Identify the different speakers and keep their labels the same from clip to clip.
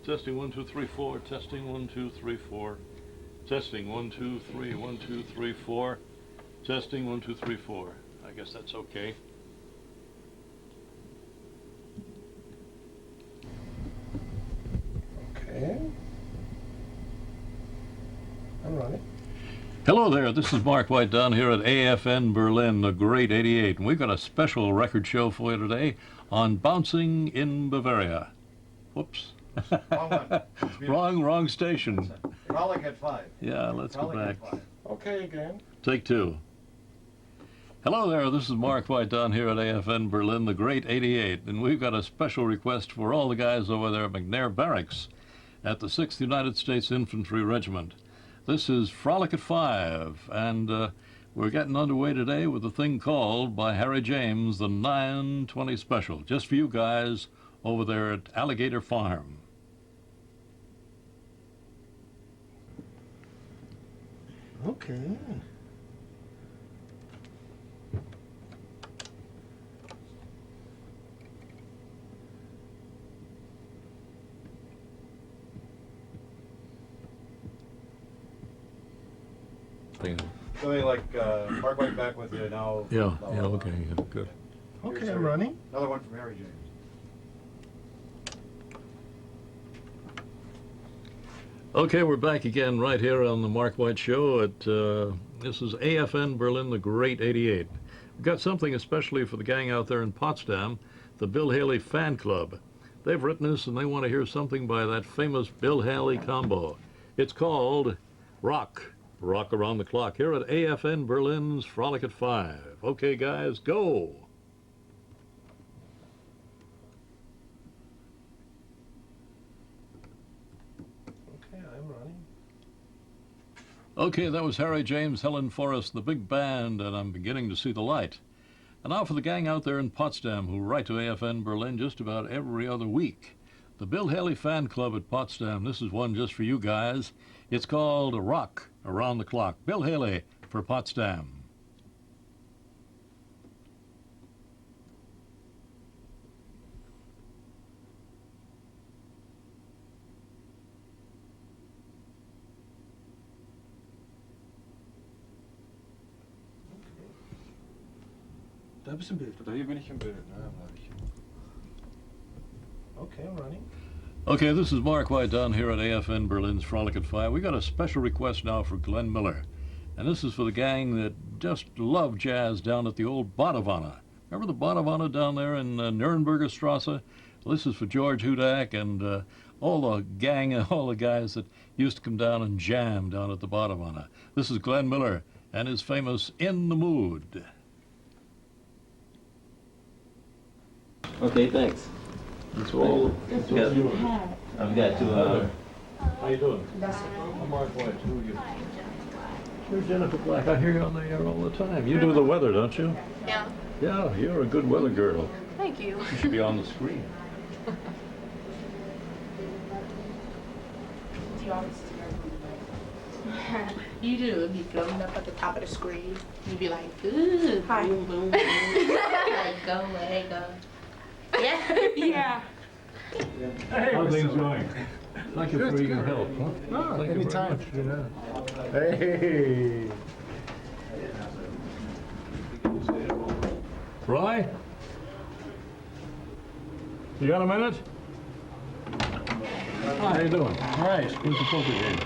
Speaker 1: Testing 1 2 3 4. Testing 1 2 3 4. Testing 1 2 3 1 2 3 4. Testing 1 2 3 4. I guess that's okay.
Speaker 2: Okay. I'm running.
Speaker 1: Hello there, this is Mark White down here at AFN Berlin, the Great 88, and we've got a special record show for you today on bouncing in Bavaria. Whoops.
Speaker 3: Wrong one.
Speaker 1: Wrong station.
Speaker 3: Frolic at 5.
Speaker 1: Yeah, let's go
Speaker 3: Frolic
Speaker 1: back.
Speaker 3: at 5.
Speaker 2: Okay, again.
Speaker 1: Take 2. Hello there, this is Mark White down here at AFN Berlin, the Great 88, and we've got a special request for all the guys over there at McNair Barracks at the 6th United States Infantry Regiment. This is Frolic at 5, and we're getting underway today with a thing called, by Harry James, the 920 Special, just for you guys over there at Alligator Farm.
Speaker 2: Okay.
Speaker 3: So like Mark White back with you now.
Speaker 1: Yeah, okay, yeah, good.
Speaker 2: Okay, I'm running.
Speaker 3: Another one from Harry James.
Speaker 1: Okay, we're back again right here on the Mark White Show at, this is AFN Berlin, the Great 88. We've got something especially for the gang out there in Potsdam, the Bill Haley Fan Club. They've written us and they want to hear something by that famous Bill Haley combo. It's called Rock Around the Clock, here at AFN Berlin's Frolic at 5. Okay, guys, go!
Speaker 2: Okay, I'm running.
Speaker 1: Okay, that was Harry James, Helen Forrest, the big band, and I'm beginning to see the light. And now for the gang out there in Potsdam who write to AFN Berlin just about every other week. The Bill Haley Fan Club at Potsdam, this is one just for you guys. It's called Rock Around the Clock. Bill Haley for Potsdam.
Speaker 2: Da bist du im Bild.
Speaker 4: Oder hier bin ich im Bild. Na, da bleib ich.
Speaker 2: Okay, I'm running.
Speaker 1: Okay, this is Mark White down here at AFN Berlin's Frolic at 5. We got a special request now for Glenn Miller. And this is for the gang that just love jazz down at the old Badavana. Remember the Badavana down there in Nürnberger Strasse? Well, this is for George Hudak and all the gang, all the guys that used to come down and jam down at the Badavana. This is Glenn Miller and his famous In the Mood.
Speaker 5: Okay, thanks. That's all. I've got to.
Speaker 1: How you doing? I'm Mark White. Who are you? You're Jennifer Black. I hear you on the air all the time. You do the weather, don't you?
Speaker 6: Yeah.
Speaker 1: Yeah, you're a good weather girl.
Speaker 6: Thank you.
Speaker 1: You should be on the screen.
Speaker 6: You do. It'd be going up at the top of the screen. You'd be like, ooh, hi. Boom, boom, boom. Like, go away, go. Yeah. Yeah.
Speaker 1: Hey, how's things going? Thank you for your help. Huh?
Speaker 2: Oh,
Speaker 1: Thank you
Speaker 2: anytime.
Speaker 1: very much. Yeah. Hey. Roy? You got a minute? How you doing? All right. Who's the poker game?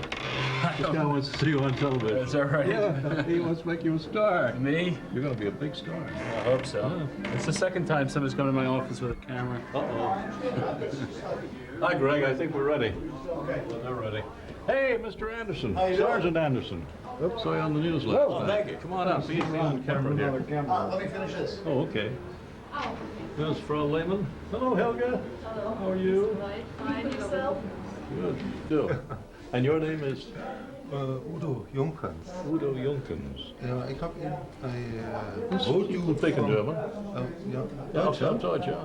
Speaker 1: This guy wants to see you on television.
Speaker 4: Is that right?
Speaker 1: Yeah, he wants to make you a star.
Speaker 4: Me?
Speaker 1: You're going to be a big star.
Speaker 4: I hope so. It's the second time somebody's come to my office with a camera.
Speaker 1: Uh-oh. Hi, Greg. I think we're ready. Okay. Well, they're ready. Hey, Mr. Anderson. Sergeant Anderson. Oops. Saw you on the news last night.
Speaker 3: thank you.
Speaker 1: Come on out. Be on camera here.
Speaker 3: Let me finish this.
Speaker 1: Oh, okay. There's Frau Lehman. Hello, Helga. How are you?
Speaker 6: Find yourself.
Speaker 1: Good. Do. And your name is?
Speaker 2: Udo Jonkens.
Speaker 1: Udo Jonkens.
Speaker 2: Ja, ik heb in
Speaker 1: You can speak in German.
Speaker 2: Ja,
Speaker 1: Ja, Deutsch, ja.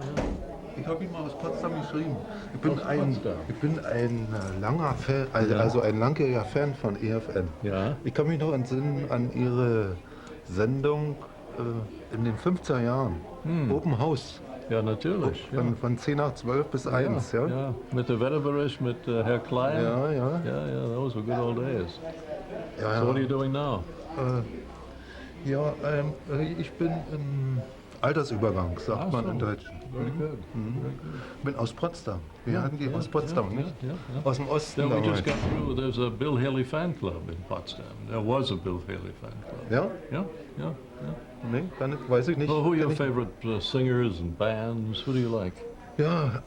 Speaker 2: Ich habe ihn mal aus Potsdam geschrieben.
Speaker 1: Potsdam.
Speaker 2: Ich bin ein langer Fan, also ein langjähriger Fan von AFN.
Speaker 1: Ja.
Speaker 2: Ich kann mich noch entsinnen an Ihre Sendung in den 50er Jahren. Open House.
Speaker 1: Ja, natürlich. Ja.
Speaker 2: Von 10 nach 12 bis 1. Ja,
Speaker 1: Ja. Mit der Wetterbericht, mit Herr Klein.
Speaker 2: ja.
Speaker 1: Yeah, yeah, those were good old days.
Speaker 2: Ja,
Speaker 1: So what are you doing now?
Speaker 2: ja ich bin im Altersübergang, sagt man in Deutsch.
Speaker 1: Very good.
Speaker 2: Ich bin aus Potsdam. Wir hatten die aus Potsdam, nicht?
Speaker 1: Yeah.
Speaker 2: Aus dem Osten
Speaker 1: Then we
Speaker 2: damals.
Speaker 1: just got through. There's a Bill Haley fan club in Potsdam. There was a Bill Haley fan club.
Speaker 2: Ja?
Speaker 1: Yeah.
Speaker 2: Nee, weiß ich nicht.
Speaker 1: Well, who are your
Speaker 2: Kenn ich-
Speaker 1: favorite singers and bands? Who do you like?
Speaker 2: Ja,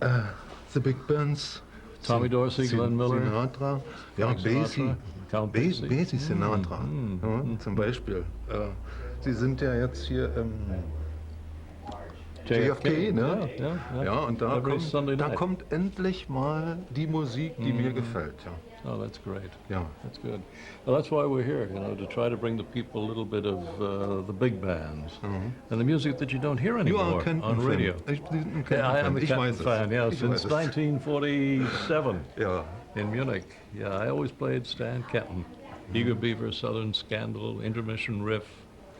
Speaker 2: The Big Bands.
Speaker 1: Tommy Dorsey, Glenn Miller,
Speaker 2: Sinatra. Ja,
Speaker 1: Frank Sinatra,
Speaker 2: Basie.
Speaker 1: Count Basie.
Speaker 2: Basie Sinatra. Ja, zum Beispiel. Sie sind ja jetzt hier im JFK, ne?
Speaker 1: Ja.
Speaker 2: Ja, und da
Speaker 1: Every Sunday
Speaker 2: da
Speaker 1: night.
Speaker 2: kommt endlich mal die Musik, die mir gefällt. Ja.
Speaker 1: Oh, that's great.
Speaker 2: Ja.
Speaker 1: That's good. Well, that's why we're here, to try to bring the people a little bit of the big bands and the music that you don't hear
Speaker 2: You are
Speaker 1: anymore
Speaker 2: a Kenton
Speaker 1: on radio.
Speaker 2: fan. Ich bin ein
Speaker 1: Yeah, I am a
Speaker 2: Kenton-Fan. Ich
Speaker 1: Captain
Speaker 2: weiß es.
Speaker 1: fan, yeah,
Speaker 2: Ich
Speaker 1: since
Speaker 2: weiß es.
Speaker 1: 1947
Speaker 2: Ja.
Speaker 1: in Munich. Yeah, I always played Stan Kenton. Eager Beaver, Southern Scandal, Intermission Riff,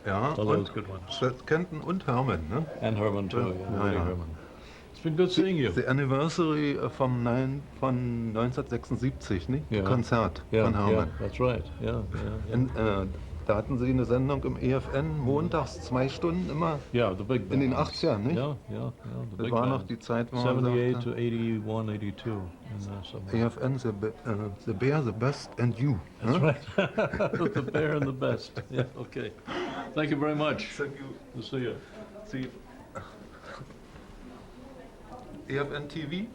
Speaker 2: Ja,
Speaker 1: all
Speaker 2: und
Speaker 1: those good ones.
Speaker 2: Kenton und Herman, ne?
Speaker 1: And Herman too,
Speaker 2: Ja,
Speaker 1: Woody
Speaker 2: ja.
Speaker 1: Herman. It's been good seeing you.
Speaker 2: The Anniversary von 1976, nicht?
Speaker 1: Ja.
Speaker 2: Konzert
Speaker 1: Yeah,
Speaker 2: von Herman.
Speaker 1: that's right. Yeah.
Speaker 2: Da hatten Sie eine Sendung im EFN, montags 2 Stunden immer.
Speaker 1: Yeah, the big
Speaker 2: In den
Speaker 1: bands.
Speaker 2: 80ern, nicht?
Speaker 1: Yeah. The
Speaker 2: Das
Speaker 1: big
Speaker 2: war noch
Speaker 1: bands.
Speaker 2: die Zeit, wo man
Speaker 1: 78
Speaker 2: sagte,
Speaker 1: to 81, 82. Somewhere.
Speaker 2: EFN, the Bear, the Best and You.
Speaker 1: That's
Speaker 2: ne?
Speaker 1: right. The bear and the best. Yeah, okay. Thank you very much.
Speaker 2: Thank you.
Speaker 1: We'll see you.
Speaker 2: See. EFN TV?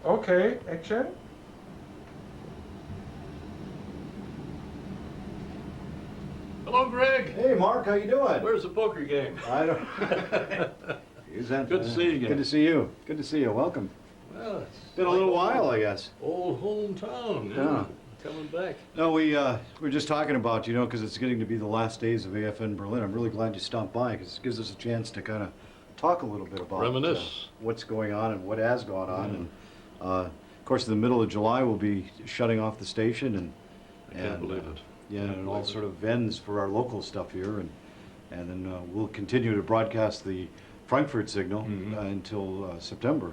Speaker 7: Okay, action.
Speaker 1: Hello, Greg.
Speaker 3: Hey, Mark, how you doing?
Speaker 1: Where's the poker game?
Speaker 3: I don't.
Speaker 1: Good to see you again.
Speaker 3: Good to see you. Good to see you. Welcome.
Speaker 1: Well, it's
Speaker 3: Been a little while, I guess.
Speaker 1: old hometown.
Speaker 3: Yeah.
Speaker 1: Coming back.
Speaker 3: No, we were just talking about, because it's getting to be the last days of AFN Berlin. I'm really glad you stopped by because it gives us a chance to kind of talk a little bit about
Speaker 1: Reminisce.
Speaker 3: what's going on and what has gone on. And of course, in the middle of July, we'll be shutting off the station, and
Speaker 1: I can't believe it.
Speaker 3: Yeah,
Speaker 1: Can't
Speaker 3: and it
Speaker 1: believe
Speaker 3: all sort of ends for our local stuff here, and then we'll continue to broadcast the Frankfurt signal until September,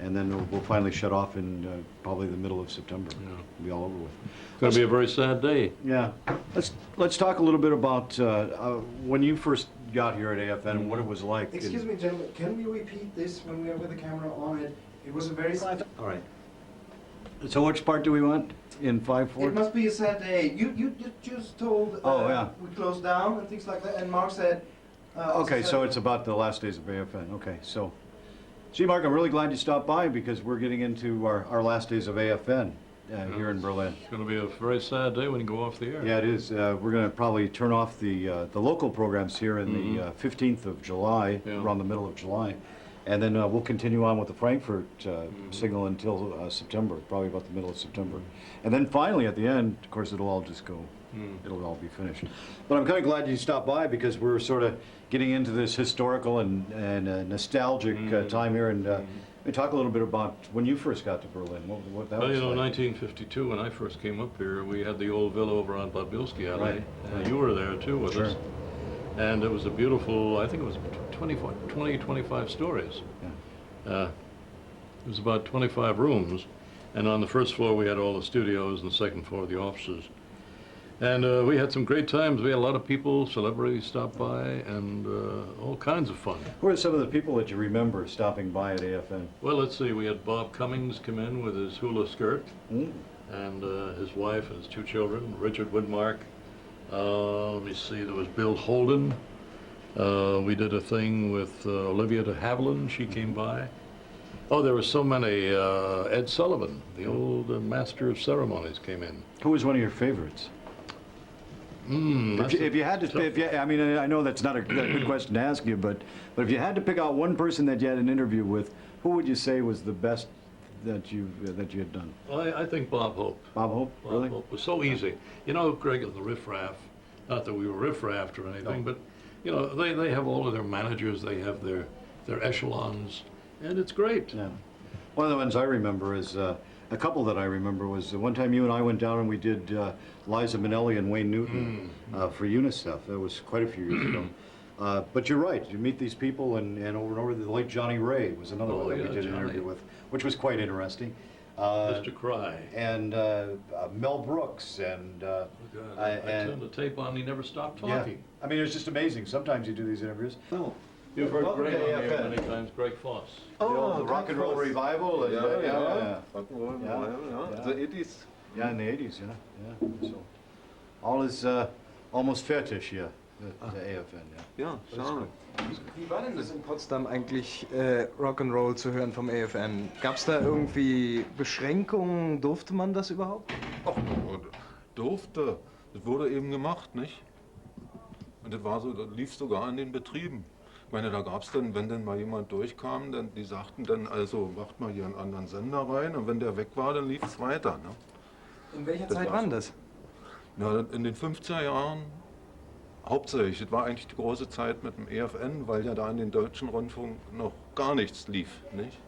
Speaker 3: and then we'll finally shut off in probably the middle of September.
Speaker 1: Yeah.
Speaker 3: It'll be all over with.
Speaker 1: It's going to be a very sad day.
Speaker 3: Yeah, let's talk a little bit about when you first got here at AFN and what it was like.
Speaker 8: Excuse me, gentlemen, can we repeat this when we are with the camera on it? It was a very sad.
Speaker 3: All right. So which part do we want in
Speaker 8: It
Speaker 3: 5/4?
Speaker 8: must be a sad day. You just told
Speaker 3: Oh, yeah.
Speaker 8: we closed down and things like that, and Mark said.
Speaker 3: Okay, so it's about the last days of AFN. Okay, so, gee, Mark, I'm really glad you stopped by because we're getting into our last days of AFN here in Berlin.
Speaker 1: It's going to be a very sad day when you go off the air.
Speaker 3: Yeah, it is. We're going to probably turn off the local programs here in the 15th of July,
Speaker 1: Yeah.
Speaker 3: around the middle of July. And then we'll continue on with the Frankfurt signal until September, probably about the middle of September. And then finally, at the end, of course, it'll all just go. It'll all be finished. But I'm kind of glad you stopped by because we're sort of getting into this historical and nostalgic time here. And we talk a little bit about when you first got to Berlin, what that
Speaker 1: Well,
Speaker 3: was
Speaker 1: you know,
Speaker 3: like.
Speaker 1: 1952, when I first came up here, we had the old villa over on Bad Bilski Alley.
Speaker 3: Right.
Speaker 1: You were there too with us. And it was a beautiful, I think it was 25 stories.
Speaker 3: Yeah.
Speaker 1: It was about 25 rooms. And on the first floor, we had all the studios, and the second floor, the offices. And we had some great times. We had a lot of people, celebrities stop by, and all kinds of fun.
Speaker 3: Who are some of the people that you remember stopping by at AFN?
Speaker 1: Well, let's see, we had Bob Cummings come in with his hula skirt,
Speaker 3: Mm.
Speaker 1: and his wife and his 2 children, Richard Widmark. Let me see, there was Bill Holden. We did a thing with Olivia de Havilland, she came by. Oh, there were so many. Ed Sullivan, the old master of ceremonies, came in.
Speaker 3: Who was one of your favorites? If you had to, I mean, I know that's not a good question to ask you, but if you had to pick out one person that you had an interview with, who would you say was the best that you had done?
Speaker 1: Well, I think Bob Hope.
Speaker 3: Bob Hope,
Speaker 1: Bob
Speaker 3: really?
Speaker 1: Hope was so easy. You know, Greg, the riffraff, not that we were riffraffed or anything, but you know, they have all of their managers, they have their echelons, and it's great.
Speaker 3: Yeah. One of the ones I remember is, a couple that I remember was one time you and I went down and we did Liza Minnelli and Wayne Newton for UNICEF. That was quite a few years ago. But you're right, you meet these people and over and over. The late Johnny Ray was another one that
Speaker 1: yeah,
Speaker 3: we did an
Speaker 1: Johnny.
Speaker 3: interview with, which was quite interesting.
Speaker 1: Mr. Cry.
Speaker 3: And Mel Brooks and
Speaker 1: I turned the tape on, he never stopped
Speaker 3: yeah.
Speaker 1: talking.
Speaker 3: I mean, it's just amazing. Sometimes you do these interviews. No.
Speaker 1: You've heard
Speaker 3: Welcome
Speaker 1: Greg
Speaker 3: to
Speaker 1: on here
Speaker 3: AFN.
Speaker 1: many times, Greg Foss.
Speaker 3: The rock and roll revival. And,
Speaker 2: Yeah. The 80s.
Speaker 3: Yeah, in the 80s, yeah. So, all is almost fertig hier, der AFN, ja.
Speaker 2: Ja, schade.
Speaker 7: Wie war denn das in Potsdam eigentlich, Rock'n'Roll zu hören vom AFN? Gab es da irgendwie Beschränkungen? Durfte man das überhaupt?
Speaker 2: Ach, durfte. Das wurde eben gemacht, nicht? Und das war so, das lief sogar in den Betrieben. Ich meine, da gab es dann, wenn dann mal jemand durchkam, dann, die sagten dann, also macht mal hier einen anderen Sender rein, und wenn der weg war, dann lief es weiter. Ne?
Speaker 7: In welcher
Speaker 2: Das
Speaker 7: Zeit
Speaker 2: war's.
Speaker 7: war das?
Speaker 2: Ja, in den 50er Jahren hauptsächlich. Das war eigentlich die große Zeit mit dem EFN, weil ja da in den deutschen Rundfunk noch gar nichts lief. Nicht?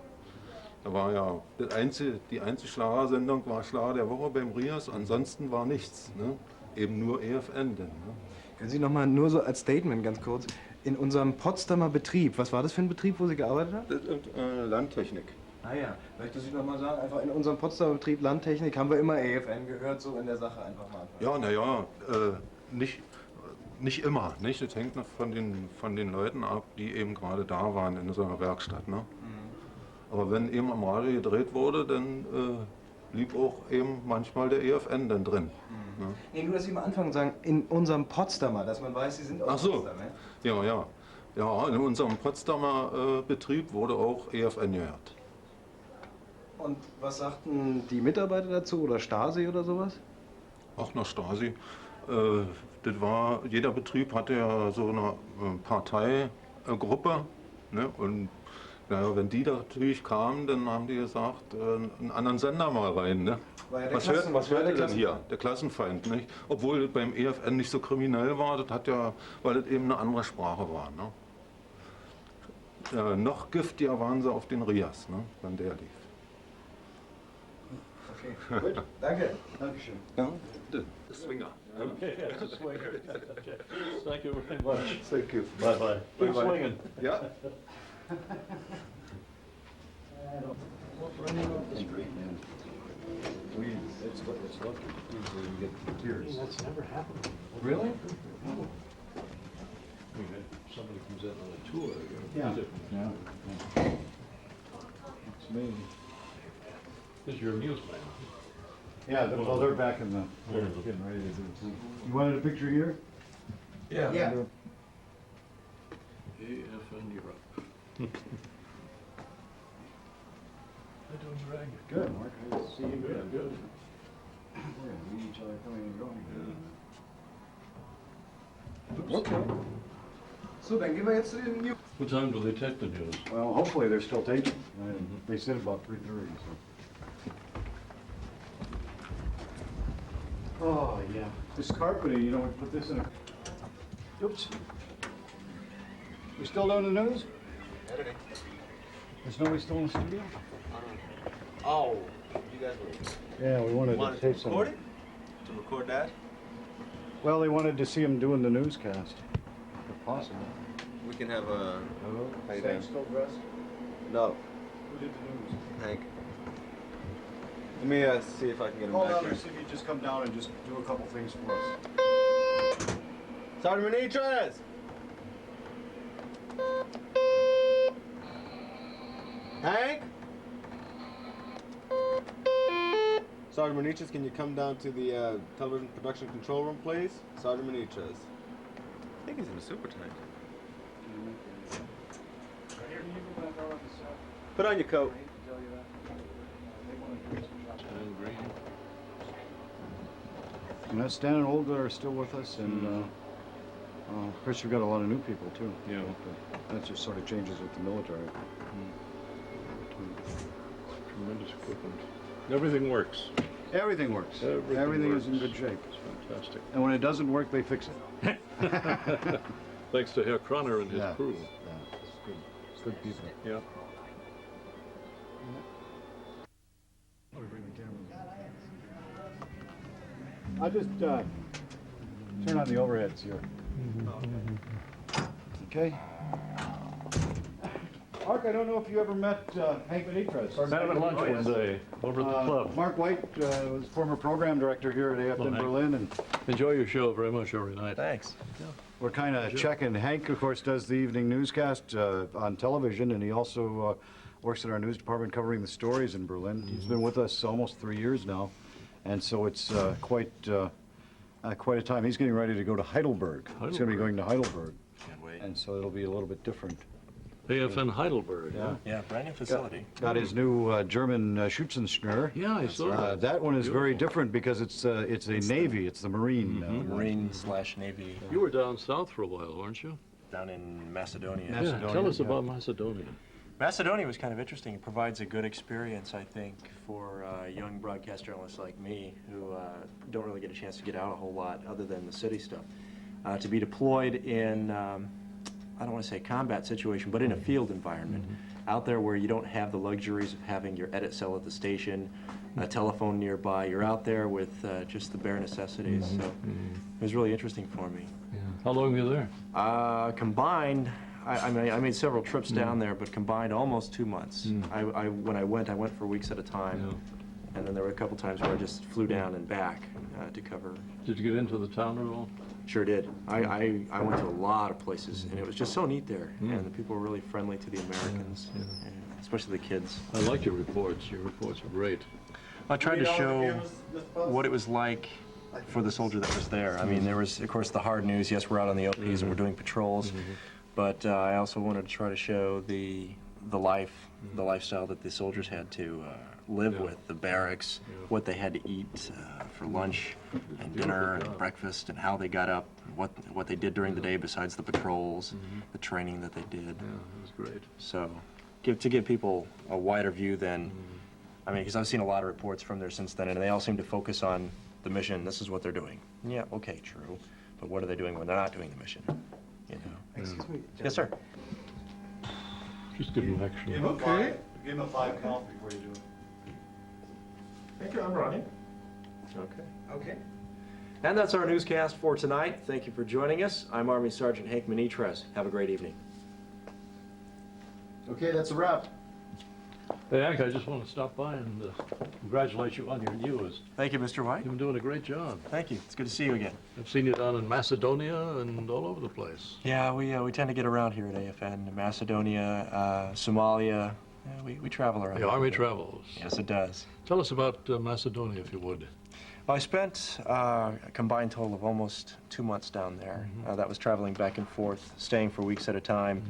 Speaker 2: Da war ja die einzige Schlagersendung war Schlager der Woche beim Rias, ansonsten war nichts. Ne? Eben nur EFN. Denn, ne?
Speaker 7: Können Sie noch mal nur so als Statement ganz kurz, in unserem Potsdamer Betrieb, was war das für ein Betrieb, wo Sie gearbeitet haben?
Speaker 2: Landtechnik.
Speaker 7: Ah ja, möchte ich noch mal sagen, einfach in unserem Potsdamer Betrieb Landtechnik haben wir immer AFN gehört, so in der Sache einfach mal.
Speaker 2: Ja, naja, nicht immer. Nicht? Das hängt noch von den Leuten ab, die eben gerade da waren in so einer Werkstatt. Ne? Aber wenn eben am Radio gedreht wurde, dann blieb auch eben manchmal der EFN dann drin. Ne?
Speaker 7: Nee, nur dass Sie mal anfangen und sagen, in unserem Potsdamer, dass man weiß, Sie sind aus
Speaker 2: Ach so.
Speaker 7: Potsdam.
Speaker 2: Ja. Ja, in unserem Potsdamer Betrieb wurde auch EFN gehört.
Speaker 7: Und was sagten die Mitarbeiter dazu oder Stasi oder sowas?
Speaker 2: Auch noch Stasi. Das war, jeder Betrieb hatte ja so eine Parteigruppe. Ne? Und naja, wenn die da natürlich kamen, dann haben die gesagt, einen anderen Sender mal rein. Ne?
Speaker 7: War ja der
Speaker 2: Was hört
Speaker 7: der
Speaker 2: ihr denn hier? Der Klassenfeind. Nicht? Obwohl das beim EFN nicht so kriminell war, das hat ja, weil das eben eine andere Sprache war. Ne? Noch giftiger waren sie auf den Rias, ne? Wenn der lief.
Speaker 7: Okay, gut, danke.
Speaker 3: Dankeschön.
Speaker 2: Ja, der Swinger.
Speaker 1: Okay, that's a swinger. Thank you very much.
Speaker 2: Thank you.
Speaker 1: Bye-bye. Keep swinging.
Speaker 2: Ja.
Speaker 3: It's great, man. It's lucky. Usually you get tears.
Speaker 1: That's never happened.
Speaker 7: Really?
Speaker 1: Somebody comes in on a tour.
Speaker 3: Yeah. It's me.
Speaker 1: This is your newsman.
Speaker 3: Yeah, well, they're back in the, they're getting ready to do it. You wanted a picture here?
Speaker 7: Yeah.
Speaker 1: AFN Europe. How you doing, Greg?
Speaker 3: Good, Mark. Nice to see you.
Speaker 1: Good.
Speaker 3: Yeah, we meet each other coming and going.
Speaker 7: Okay. So, dann gehen wir jetzt zu den News.
Speaker 1: What time do they take the news?
Speaker 3: Well, hopefully they're still taking. They said about 3:30, so. Oh, yeah. This carpeting, you know, we put this in a... Oops. We still doing the news?
Speaker 7: Editing.
Speaker 3: There's nobody still in the studio?
Speaker 9: Oh, you guys were
Speaker 3: Yeah, we wanted to
Speaker 9: wanted to
Speaker 3: tape some.
Speaker 9: record it? To record that?
Speaker 3: Well, they wanted to see him doing the newscast, if possible.
Speaker 9: We can have a...
Speaker 3: Hello?
Speaker 9: How you
Speaker 3: Sam
Speaker 9: doing?
Speaker 3: still dressed?
Speaker 9: No,
Speaker 3: Who did the news?
Speaker 9: Hank. Let me see if I can get him
Speaker 3: Call
Speaker 9: back
Speaker 3: down
Speaker 9: here.
Speaker 3: there, see if you just come down and just do a couple things for us.
Speaker 9: Sergeant Benitez! Hank? Sergeant Benitez, can you come down to the television production control room, please? Sergeant Benitez. I think he's in the super tank. Put on your coat.
Speaker 3: And Stan and Olga are still with us, and of course, we've got a lot of new people too.
Speaker 1: Yeah.
Speaker 3: That just sort of changes with the military.
Speaker 1: Tremendous equipment. Everything works.
Speaker 3: Everything works. Everything is in good shape.
Speaker 1: It's fantastic.
Speaker 3: And when it doesn't work, they fix it.
Speaker 1: Thanks to Herr Kroner and his
Speaker 3: Yeah.
Speaker 1: crew.
Speaker 3: Yeah, it's good. It's good people.
Speaker 1: Yeah.
Speaker 3: I'll just turn on the overheads here. Okay. Mark, I don't know if you ever met Hank Benitez.
Speaker 1: Met him at lunch one day over at the club.
Speaker 3: Mark White was former program director here at AFN
Speaker 1: Hank.
Speaker 3: Berlin, and
Speaker 1: Enjoy your show very much every night.
Speaker 5: Thanks.
Speaker 3: we're kind of checking. Hank, of course, does the evening newscast on television, and he also works at our news department covering the stories in Berlin. He's been with us almost 3 years now, and so it's quite a time. He's getting ready to go to Heidelberg. He's going to be going to Heidelberg,
Speaker 5: Can't wait.
Speaker 3: and so it'll be a little bit different.
Speaker 1: AFN Heidelberg.
Speaker 3: Yeah.
Speaker 5: Yeah, brand new facility.
Speaker 3: Got his new German Schützenschnur.
Speaker 1: Yeah, I saw that.
Speaker 3: That one is very
Speaker 1: Beautiful.
Speaker 3: different because it's a Navy. It's the Marine.
Speaker 5: Marine/Navy
Speaker 1: You were down south for a while, weren't you?
Speaker 5: down in Macedonia.
Speaker 1: Yeah.
Speaker 3: Macedonia,
Speaker 1: Tell us
Speaker 3: yeah.
Speaker 1: about Macedonia.
Speaker 5: Macedonia was kind of interesting. It provides a good experience, I think, for young broadcast journalists like me who don't really get a chance to get out a whole lot other than the city stuff. To be deployed in, I don't want to say combat situation, but in a field environment, out there where you don't have the luxuries of having your edit cell at the station, a telephone nearby. You're out there with just the bare necessities. So it was really interesting for me.
Speaker 1: Yeah. How long were you there?
Speaker 5: Combined, I made several trips down there, but combined almost 2 months. When I went for weeks at a time, and then there were a couple times where I just flew down and back to cover.
Speaker 1: Did you get into the town at all?
Speaker 5: Sure did. I went to a lot of places, and it was just so neat there, and the people were really friendly to the Americans, and especially the kids.
Speaker 1: I like your reports. Your reports are great.
Speaker 5: I tried to show what it was like for the soldier that was there. I mean, there was, of course, the hard news. Yes, we're out on the OPs and we're doing patrols, but I also wanted to try to show the lifestyle that the soldiers had to live with, the barracks, what they had to eat for lunch and dinner and breakfast, and how they got up, what they did during the day besides the patrols, the training that they did.
Speaker 1: Yeah, it was great.
Speaker 5: So, to give people a wider view than, I mean, because I've seen a lot of reports from there since then, and they all seem to focus on the mission. This is what they're doing. Yeah, okay, true. But what are they doing when they're not doing the mission? You know.
Speaker 7: Excuse me.
Speaker 5: Yes, sir.
Speaker 1: Just give him extra.
Speaker 3: Give him a 5 count before you do it.
Speaker 5: Thank you, I'm Ronnie. Okay.
Speaker 7: Okay.
Speaker 5: And that's our newscast for tonight. Thank you for joining us. I'm Army Sergeant Hank Benitez. Have a great evening.
Speaker 3: Okay, that's a wrap.
Speaker 1: Hey, Hank, I just want to stop by and congratulate you on your news.
Speaker 5: Thank you, Mr. White.
Speaker 1: You've been doing a great job.
Speaker 5: Thank you. It's good to see you again.
Speaker 1: I've seen you down in Macedonia and all over the place.
Speaker 5: Yeah, we tend to get around here at AFN. Macedonia, Somalia. Yeah, we travel around.
Speaker 1: The Army travels.
Speaker 5: Yes, it does.
Speaker 1: Tell us about Macedonia, if you would.
Speaker 5: I spent a combined total of almost 2 months down there. That was traveling back and forth, staying for weeks at a time,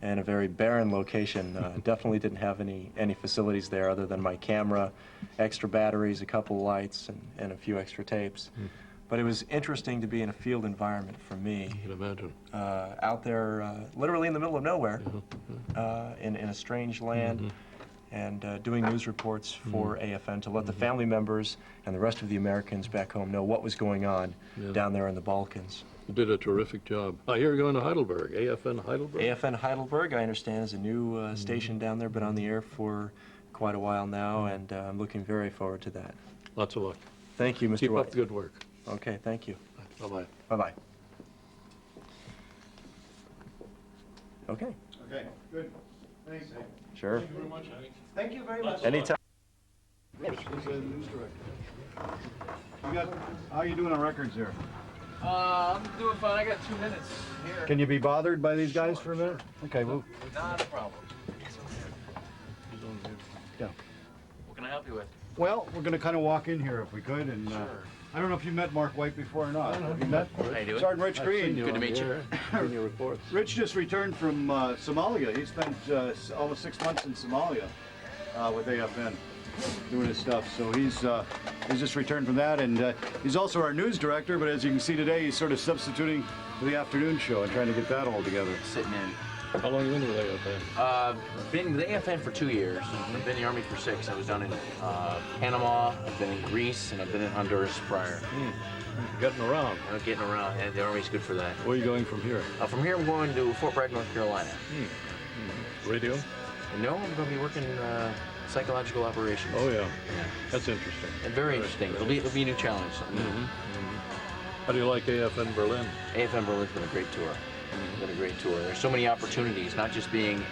Speaker 5: in a very barren location. Definitely didn't have any facilities there other than my camera, extra batteries, a couple lights, and a few extra tapes. But it was interesting to be in a field environment for me.
Speaker 1: I can imagine.
Speaker 5: Out there, literally in the middle of nowhere, in a strange land. And doing news reports for AFN to let the family members and the rest of the Americans back home know what was going on down there in the Balkans.
Speaker 1: You did a terrific job. I hear you're going to Heidelberg. AFN Heidelberg?
Speaker 5: AFN Heidelberg, I understand, is a new station down there, been on the air for quite a while now, and I'm looking very forward to that.
Speaker 1: Lots of luck.
Speaker 5: Thank you, Mr.
Speaker 1: Keep
Speaker 5: White.
Speaker 1: up the good work.
Speaker 5: Okay, thank you.
Speaker 1: Bye-bye.
Speaker 5: Bye-bye. Okay,
Speaker 3: Okay, good. Thanks, Hank.
Speaker 5: sure.
Speaker 1: Thank you very much, Hank.
Speaker 7: Thank you very much.
Speaker 5: Anytime.
Speaker 3: Rich is the news director. How you doing on records here?
Speaker 4: I'm doing fine. I got 2 minutes here.
Speaker 3: Can you be bothered by these guys for a minute? Okay, well,
Speaker 4: Not a problem.
Speaker 3: yeah.
Speaker 4: What can I help you with?
Speaker 3: Well, we're gonna kind of walk in here if we could, and I don't know if you met Mark White before or not. Have you met?
Speaker 4: How you doing?
Speaker 3: Sergeant Rich Green.
Speaker 4: Good to meet you.
Speaker 1: In your reports.
Speaker 3: Rich just returned from Somalia. He spent almost 6 months in Somalia with AFN doing his stuff. So he's just returned from that, and he's also our news director. But as you can see today, he's sort of substituting for the afternoon show and trying to get that all together.
Speaker 10: Sitting in.
Speaker 1: How long have you been with AFN?
Speaker 10: Been with AFN for 2 years. I've been in the Army for 6. I was down in Panama, I've been in Greece, and I've been in Honduras prior.
Speaker 1: Getting around.
Speaker 10: Getting around. And the Army's good for that.
Speaker 1: Where are you going from here?
Speaker 10: From here, I'm going to Fort Bragg, North Carolina.
Speaker 1: Radio?
Speaker 10: No, I'm going to be working psychological operations.
Speaker 1: Oh, yeah. That's interesting.
Speaker 10: And very interesting. It'll be a new challenge.
Speaker 1: How do you like AFN Berlin?
Speaker 10: AFN Berlin's been a great tour. Been a great tour. There's so many opportunities, not just being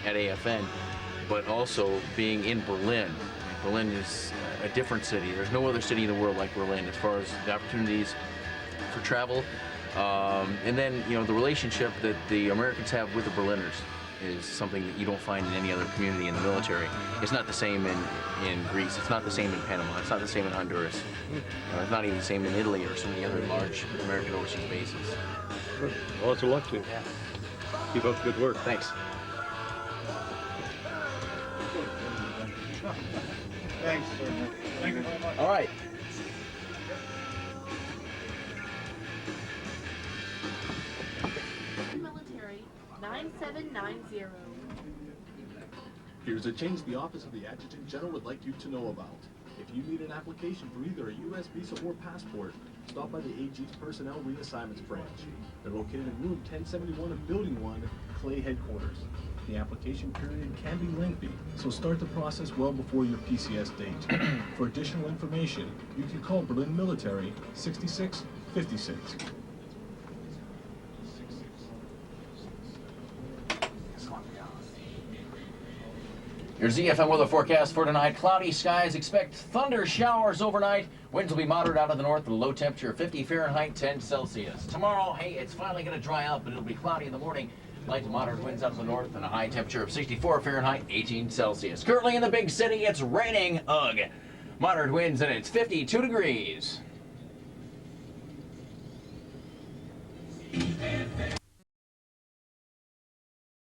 Speaker 10: at AFN, but also being in Berlin. Berlin is a different city. There's no other city in the world like Berlin as far as the opportunities for travel. And then, you know, the relationship that the Americans have with the Berliners is something that you don't find in any other community in the military. It's not the same in Greece. It's not the same in Panama. It's not the same in Honduras. It's not even the same in Italy or so many other large American overseas bases.
Speaker 1: Good. Well, it's a luck to you.
Speaker 10: Yeah.
Speaker 1: Keep up the good work.
Speaker 10: Thanks.
Speaker 3: Thanks, sir. Thank you very much.
Speaker 10: All right.
Speaker 11: Military 9790.
Speaker 12: Here's a change the Office of the Adjutant General would like you to know about. If you need an application for either a U.S. visa or passport, stop by the AG's Personnel Reassignments Branch. They're located in room 1071 of Building 1, Clay Headquarters. The application period can be lengthy, so start the process well before your PCS date. For additional information, you can call Berlin Military 6656.
Speaker 10: Your ZFM weather forecast for tonight. Cloudy skies. Expect thunder showers overnight. Winds will be moderate out of the north with a low temperature of 50 Fahrenheit, 10 Celsius. Tomorrow, hey, it's finally going to dry out, but it'll be cloudy in the morning. Light to moderate winds out of the north and a high temperature of 64 Fahrenheit, 18 Celsius. Currently in the big city, it's raining. Ugh. Moderate winds and it's 52 degrees.